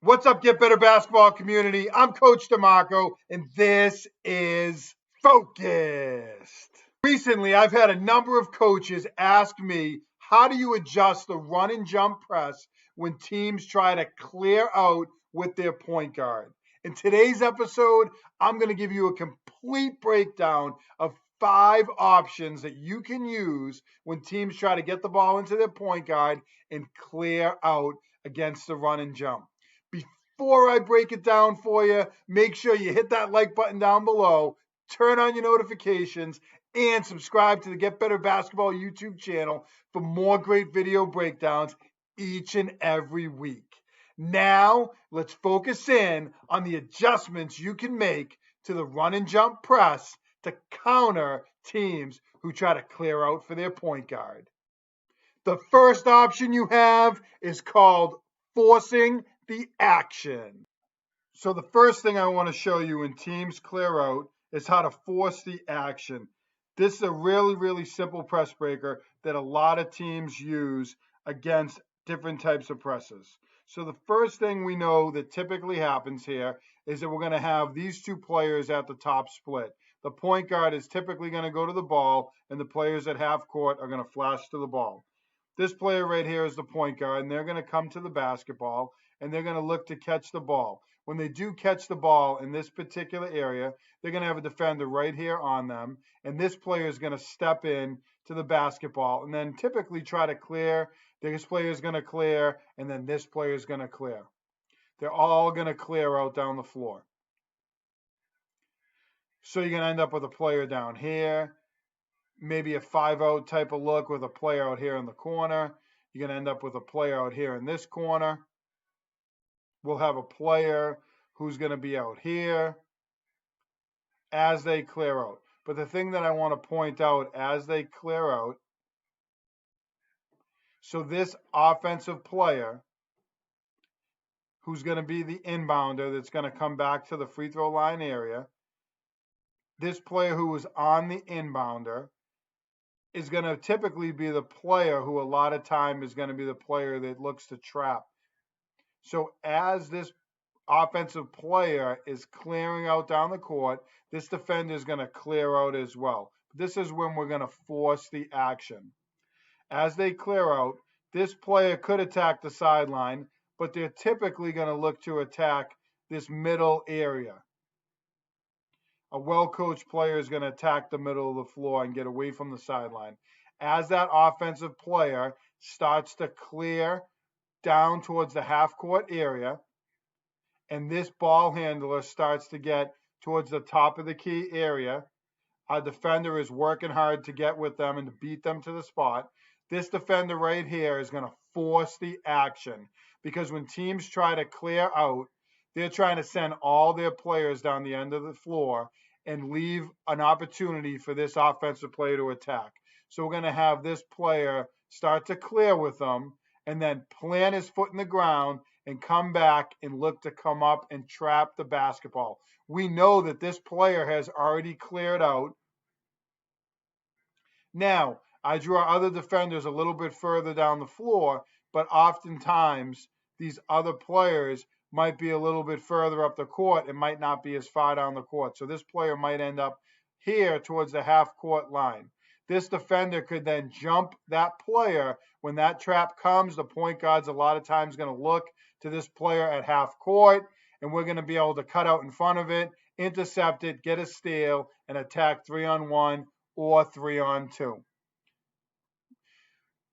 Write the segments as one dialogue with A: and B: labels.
A: What's up, Get Better Basketball community? I'm Coach DeMarco, and this is Focused. Recently, I've had a number of coaches ask me, how do you adjust the run and jump press when teams try to clear out with their point guard? In today's episode, I'm going to give you a complete breakdown of 5 options that you can use when teams try to get the ball into their point guard and clear out against the run and jump. Before I break it down for you, make sure you hit that like button down below, turn on your notifications, and subscribe to the Get Better Basketball YouTube channel for more great video breakdowns each and every week. Now, let's focus in on the adjustments you can make to the run and jump press to counter teams who try to clear out for their point guard. The first option you have is called forcing the action. So the first thing I want to show you when teams clear out is how to force the action. This is a really, really simple press breaker that a lot of teams use against different types of presses. So the first thing we know that typically happens here is that we're going to have these two players at the top split. The point guard is typically going to go to the ball, and the players at half court are going to flash to the ball. This player right here is the point guard, and they're going to come to the basketball, and they're going to look to catch the ball. When they do catch the ball in this particular area, they're going to have a defender right here on them, and this player is going to step in to the basketball and then typically try to clear. This player is going to clear, and then this player is going to clear. They're all going to clear out down the floor. So you're going to end up with a player down here, maybe a 5-out type of look with a player out here in the corner. You're going to end up with a player out here in this corner. We'll have a player who's going to be out here as they clear out. But the thing that I want to point out as they clear out, so this offensive player who's going to be the inbounder that's going to come back to the free throw line area, this player who was on the inbounder is going to typically be the player who a lot of time is going to be the player that looks to trap. So as this offensive player is clearing out down the court, this defender is going to clear out as well. This is when we're going to force the action. As they clear out, this player could attack the sideline, but they're typically going to look to attack this middle area. A well-coached player is going to attack the middle of the floor and get away from the sideline. As that offensive player starts to clear down towards the half-court area, and this ball handler starts to get towards the top of the key area, our defender is working hard to get with them and to beat them to the spot. This defender right here is going to force the action, because when teams try to clear out, they're trying to send all their players down the end of the floor and leave an opportunity for this offensive player to attack. So we're going to have this player start to clear with them and then plant his foot in the ground and come back and look to come up and trap the basketball. We know that this player has already cleared out. Now, I draw other defenders a little bit further down the floor, but oftentimes these other players might be a little bit further up the court and might not be as far down the court. So this player might end up here towards the half court line. This defender could then jump that player. When that trap comes, the point guard's a lot of times going to look to this player at half court, and we're going to be able to cut out in front of it, intercept it, get a steal, and attack 3-on-1 or 3-on-2.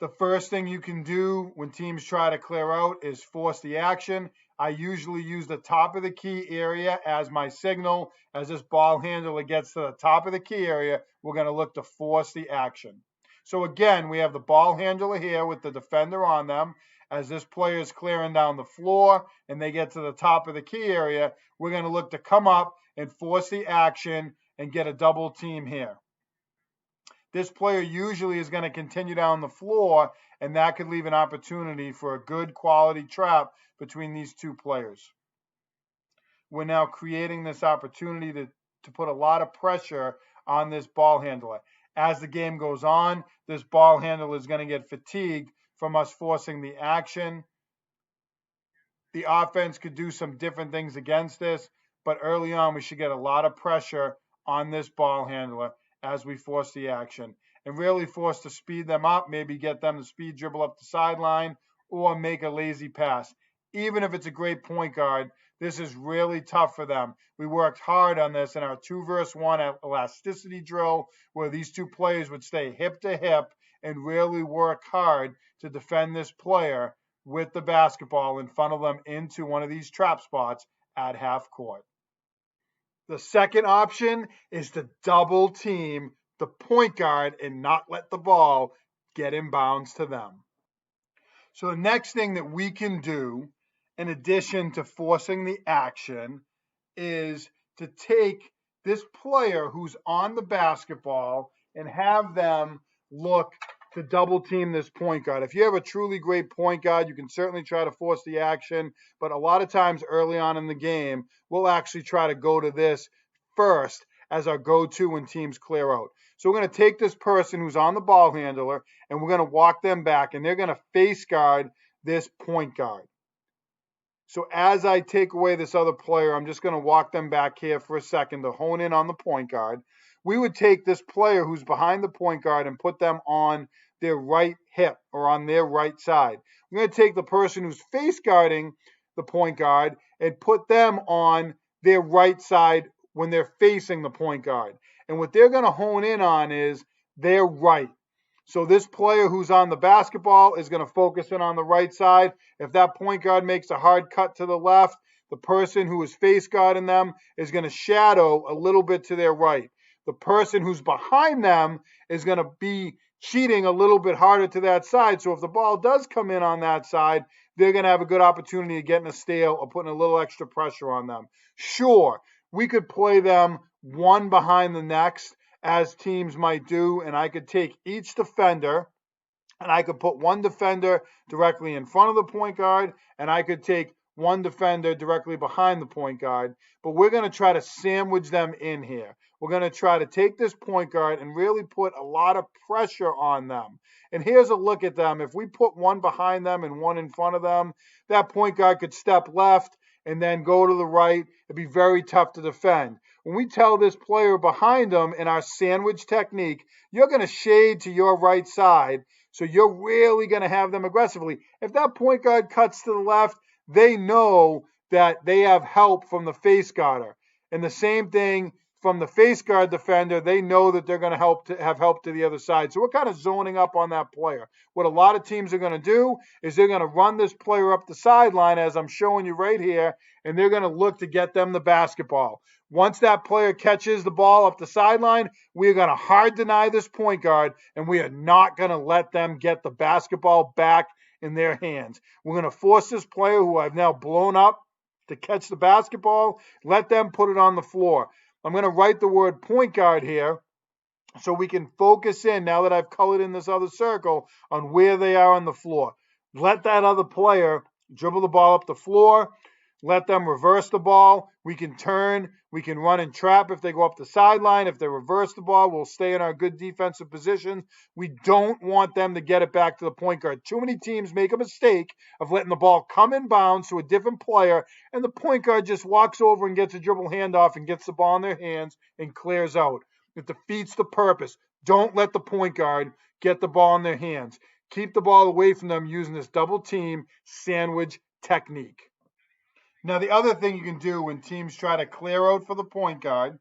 A: The first thing you can do when teams try to clear out is force the action. I usually use the top of the key area as my signal. As this ball handler gets to the top of the key area, we're going to look to force the action. So again, we have the ball handler here with the defender on them. As this player is clearing down the floor and they get to the top of the key area, we're going to look to come up and force the action and get a double team here. This player usually is going to continue down the floor, and that could leave an opportunity for a good quality trap between these two players. We're now creating this opportunity to put a lot of pressure on this ball handler. As the game goes on, this ball handler is going to get fatigued from us forcing the action. The offense could do some different things against this, but early on we should get a lot of pressure on this ball handler as we force the action and really force to speed them up, maybe get them to speed dribble up the sideline or make a lazy pass. Even if it's a great point guard, this is really tough for them. We worked hard on this in our 2-versus-1 elasticity drill where these two players would stay hip to hip and really work hard to defend this player with the basketball and funnel them into one of these trap spots at half court. The second option is to double team the point guard and not let the ball get inbounds to them. So the next thing that we can do, in addition to forcing the action, is to take this player who's on the basketball and have them look to double team this point guard. If you have a truly great point guard, you can certainly try to force the action, but a lot of times early on in the game, we'll actually try to go to this first as our go-to when teams clear out. So we're going to take this person who's on the ball handler and we're going to walk them back and they're going to face guard this point guard. So as I take away this other player, I'm just going to walk them back here for a second to hone in on the point guard. We would take this player who's behind the point guard and put them on their right hip or on their right side. We're going to take the person who's face guarding the point guard and put them on their right side when they're facing the point guard. And what they're going to hone in on is their right. So this player who's on the basketball is going to focus in on the right side. If that point guard makes a hard cut to the left, the person who is face guarding them is going to shadow a little bit to their right. The person who's behind them is going to be cheating a little bit harder to that side. So if the ball does come in on that side, they're going to have a good opportunity of getting a steal or putting a little extra pressure on them. Sure, we could play them one behind the next, as teams might do, and I could take each defender and I could put one defender directly in front of the point guard and I could take one defender directly behind the point guard, but we're going to try to sandwich them in here. We're going to try to take this point guard and really put a lot of pressure on them. And here's a look at them. If we put one behind them and one in front of them, that point guard could step left and then go to the right. It'd be very tough to defend. When we tell this player behind them in our sandwich technique, you're going to shade to your right side, so you're really going to have them aggressively. If that point guard cuts to the left, they know that they have help from the face guarder. And the same thing from the face guard defender, they know that they're going to have help to the other side. So we're kind of zoning up on that player. What a lot of teams are going to do is they're going to run this player up the sideline, as I'm showing you right here, and they're going to look to get them the basketball. Once that player catches the ball up the sideline, we are going to hard deny this point guard, and we are not going to let them get the basketball back in their hands. We're going to force this player who I've now blown up to catch the basketball, let them put it on the floor. I'm going to write the word point guard here so we can focus in, now that I've colored in this other circle, on where they are on the floor. Let that other player dribble the ball up the floor. Let them reverse the ball. We can turn. We can run and trap if they go up the sideline. If they reverse the ball, we'll stay in our good defensive positions. We don't want them to get it back to the point guard. Too many teams make a mistake of letting the ball come in bounds to a different player, and the point guard just walks over and gets a dribble handoff and gets the ball in their hands and clears out. It defeats the purpose. Don't let the point guard get the ball in their hands. Keep the ball away from them using this double team sandwich technique. Now, the other thing you can do when teams try to clear out for the point guard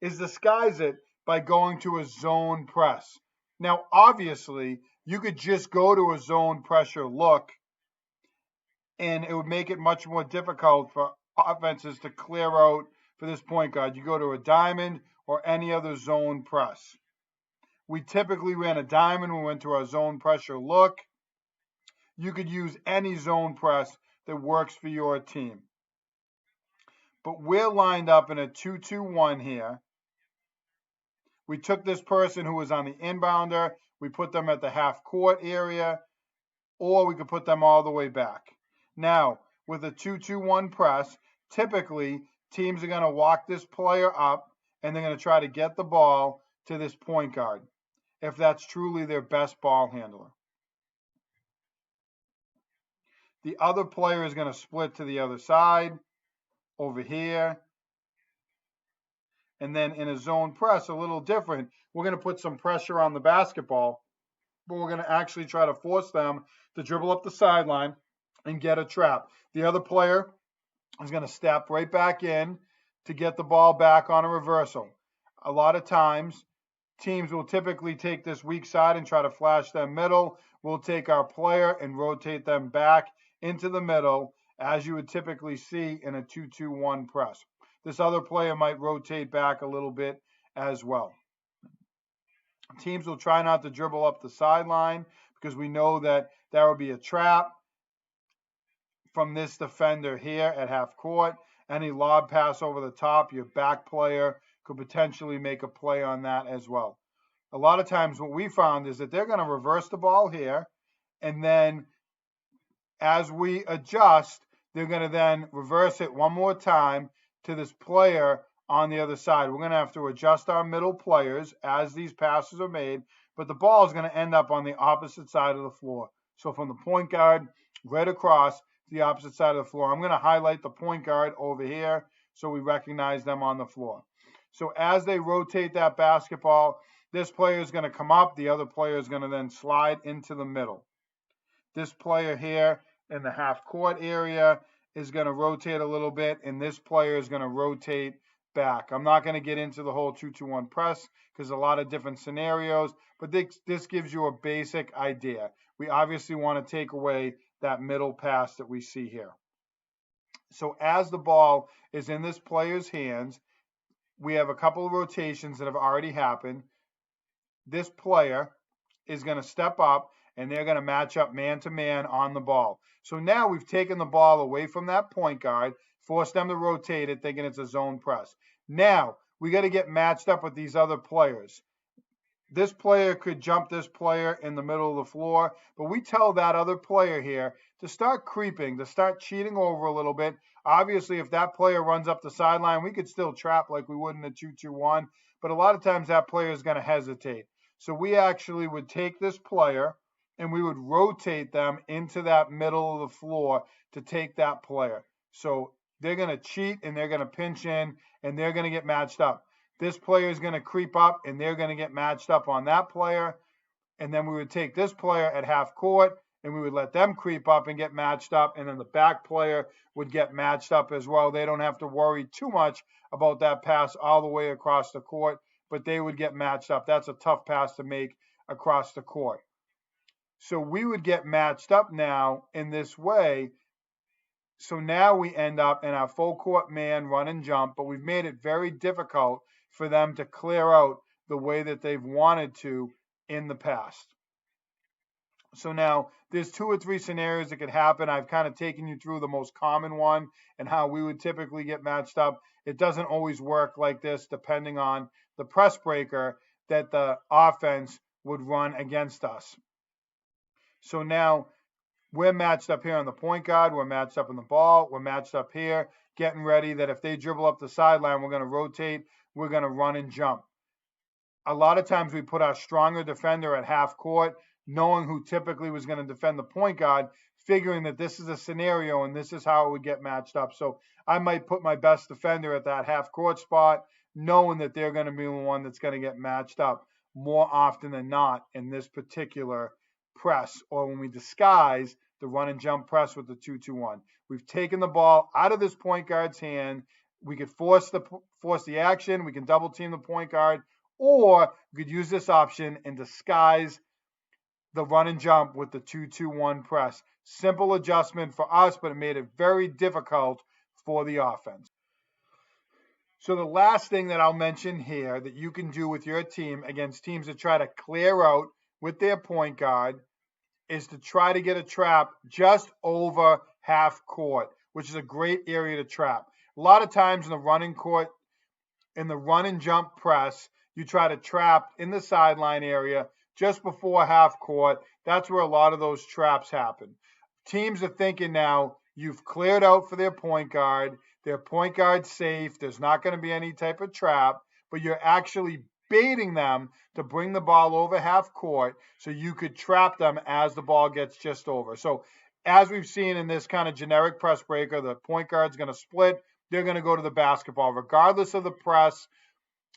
A: is disguise it by going to a zone press. Now, obviously, you could just go to a zone pressure look, and it would make it much more difficult for offenses to clear out for this point guard. You go to a diamond or any other zone press. We typically ran a diamond when we went to our zone pressure look. You could use any zone press that works for your team. But we're lined up in a 2-2-1 here. We took this person who was on the inbounder, we put them at the half court area, or we could put them all the way back. Now, with a 2-2-1 press, typically teams are going to walk this player up and they're going to try to get the ball to this point guard, if that's truly their best ball handler. The other player is going to split to the other side over here. And then in a zone press, a little different. We're going to put some pressure on the basketball, but we're going to actually try to force them to dribble up the sideline and get a trap. The other player is going to step right back in to get the ball back on a reversal. A lot of times, teams will typically take this weak side and try to flash them middle. We'll take our player and rotate them back into the middle, as you would typically see in a 2-2-1 press. This other player might rotate back a little bit as well. Teams will try not to dribble up the sideline because we know that there will be a trap from this defender here at half court. Any lob pass over the top, your back player could potentially make a play on that as well. A lot of times what we found is that they're going to reverse the ball here, and then as we adjust, they're going to then reverse it one more time to this player on the other side. We're going to have to adjust our middle players as these passes are made, but the ball is going to end up on the opposite side of the floor. So from the point guard right across to the opposite side of the floor. I'm going to highlight the point guard over here so we recognize them on the floor. So as they rotate that basketball, this player is going to come up. The other player is going to then slide into the middle. This player here in the half court area is going to rotate a little bit, and this player is going to rotate back. I'm not going to get into the whole 2-2-1 press because a lot of different scenarios, but this gives you a basic idea. We obviously want to take away that middle pass that we see here. So as the ball is in this player's hands, we have a couple of rotations that have already happened. This player is going to step up, and they're going to match up man-to-man on the ball. So now we've taken the ball away from that point guard, forced them to rotate it, thinking it's a zone press. Now, we got to get matched up with these other players. This player could jump this player in the middle of the floor, but we tell that other player here to start creeping, to start cheating over a little bit. Obviously, if that player runs up the sideline, we could still trap like we would in a 2-2-1, but a lot of times that player is going to hesitate. So we actually would take this player and we would rotate them into that middle of the floor to take that player. So they're going to cheat and they're going to pinch in and they're going to get matched up. This player is going to creep up and they're going to get matched up on that player. And then we would take this player at half court and we would let them creep up and get matched up. And then the back player would get matched up as well. They don't have to worry too much about that pass all the way across the court, but they would get matched up. That's a tough pass to make across the court. So we would get matched up now in this way. So now we end up in our full court man run and jump, but we've made it very difficult for them to clear out the way that they've wanted to in the past. So now there's 2 or 3 scenarios that could happen. I've kind of taken you through the most common one and how we would typically get matched up. It doesn't always work like this depending on the press breaker that the offense would run against us. So now we're matched up here on the point guard. We're matched up in the ball. We're matched up here, getting ready that if they dribble up the sideline, we're going to rotate. We're going to run and jump. A lot of times we put our stronger defender at half court, knowing who typically was going to defend the point guard, figuring that this is a scenario and this is how it would get matched up. So I might put my best defender at that half court spot, knowing that they're going to be the one that's going to get matched up more often than not in this particular press, or when we disguise the run and jump press with the 2-2-1. We've taken the ball out of this point guard's hand. We could force the action. We can double team the point guard, or we could use this option and disguise the run and jump with the 2-2-1 press. Simple adjustment for us, but it made it very difficult for the offense. So the last thing that I'll mention here that you can do with your team against teams that try to clear out with their point guard is to try to get a trap just over half court, which is a great area to trap. A lot of times in the running court, in the run and jump press, you try to trap in the sideline area just before half court. That's where a lot of those traps happen. Teams are thinking now you've cleared out for their point guard's safe, there's not going to be any type of trap, but you're actually baiting them to bring the ball over half court so you could trap them as the ball gets just over. So as we've seen in this kind of generic press breaker, the point guard's going to split. They're going to go to the basketball. Regardless of the press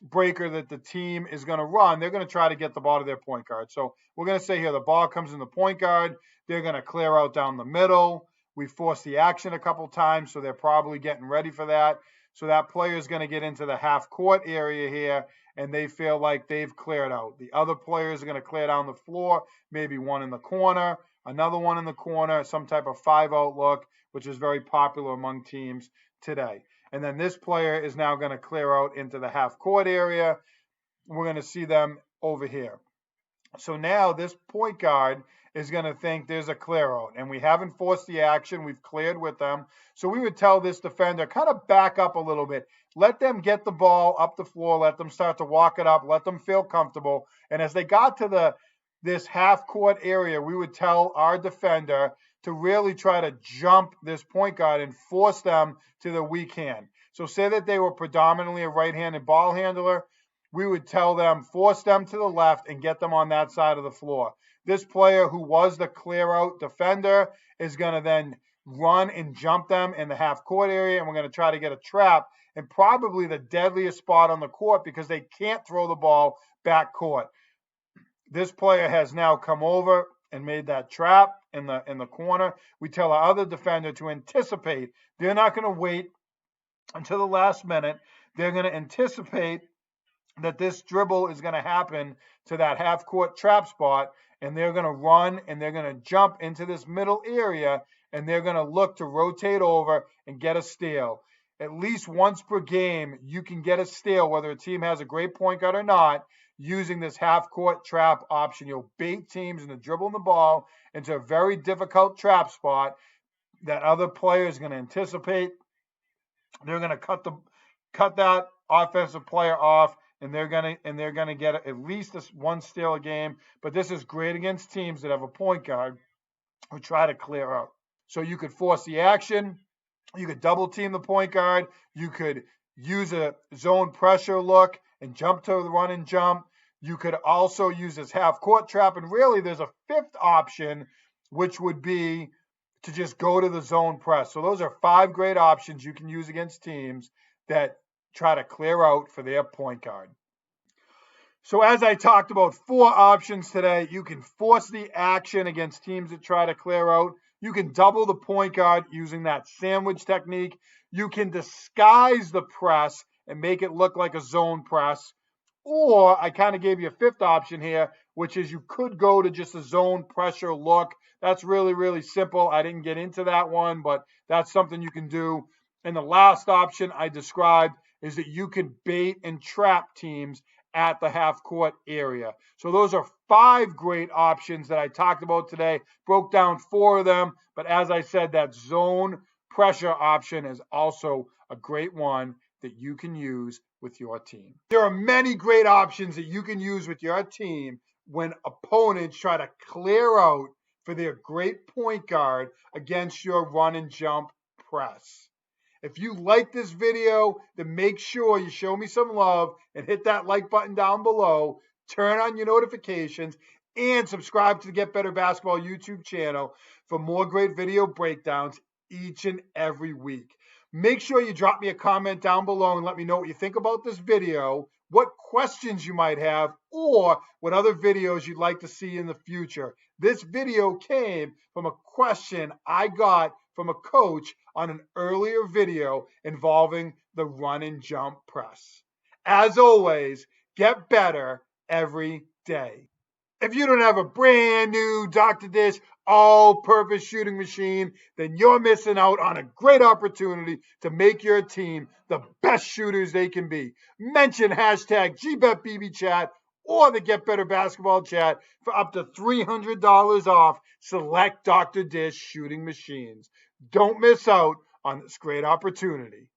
A: breaker that the team is going to run, they're going to try to get the ball to their point guard. So we're going to say here the ball comes in the point guard. They're going to clear out down the middle. We force the action a couple times, so they're probably getting ready for that. So that player is going to get into the half court area here, and they feel like they've cleared out. The other players are going to clear down the floor, maybe one in the corner, another one in the corner, some type of 5-out look, which is very popular among teams today. And then this player is now going to clear out into the half court area. We're going to see them over here. So now this point guard is going to think there's a clear out, and we haven't forced the action. We've cleared with them. So we would tell this defender, kind of back up a little bit. Let them get the ball up the floor. Let them start to walk it up. Let them feel comfortable. And as they got to this half court area, we would tell our defender to really try to jump this point guard and force them to the weak hand. So say that they were predominantly a right-handed ball handler, we would tell them, force them to the left and get them on that side of the floor. This player who was the clear-out defender is going to then run and jump them in the half-court area, and we're going to try to get a trap and probably the deadliest spot on the court because they can't throw the ball back court. This player has now come over and made that trap in the corner. We tell our other defender to anticipate. They're not going to wait until the last minute. They're going to anticipate that this dribble is going to happen to that half-court trap spot, and they're going to run and they're going to jump into this middle area, and they're going to look to rotate over and get a steal. At least once per game, you can get a steal, whether a team has a great point guard or not, using this half-court trap option. You'll bait teams into dribbling the ball into a very difficult trap spot that other players are going to anticipate. They're going to cut that offensive player off, and they're going to get at least one steal a game. But this is great against teams that have a point guard who try to clear out. So you could force the action. You could double team the point guard. You could use a zone pressure look and jump to the run and jump. You could also use this half-court trap. And really, there's a fifth option, which would be to just go to the zone press. So those are 5 great options you can use against teams that try to clear out for their point guard. So as I talked about 4 options today, you can force the action against teams that try to clear out. You can double the point guard using that sandwich technique. You can disguise the press and make it look like a zone press. Or I kind of gave you a 5th option here, which is you could go to just a zone pressure look. That's really, really simple. I didn't get into that one, but that's something you can do. And the last option I described is that you can bait and trap teams at the half-court area. So those are 5 great options that I talked about today. Broke down 4 of them, but as I said, that zone pressure option is also a great one that you can use with your team. There are many great options that you can use with your team when opponents try to clear out for their great point guard against your run and jump press. If you like this video, then make sure you show me some love and hit that like button down below, turn on your notifications, and subscribe to the Get Better Basketball YouTube channel for more great video breakdowns each and every week. Make sure you drop me a comment down below and let me know what you think about this video, what questions you might have, or what other videos you'd like to see in the future. This video came from a question I got from a coach on an earlier video involving the run and jump press. As always, get better every day. If you don't have a brand new Dr. Dish all-purpose shooting machine, then you're missing out on a great opportunity to make your team the best shooters they can be. Mention hashtag GBetBBChat or the Get Better Basketball Chat for up to $300 off select Dr. Dish shooting machines. Don't miss out on this great opportunity.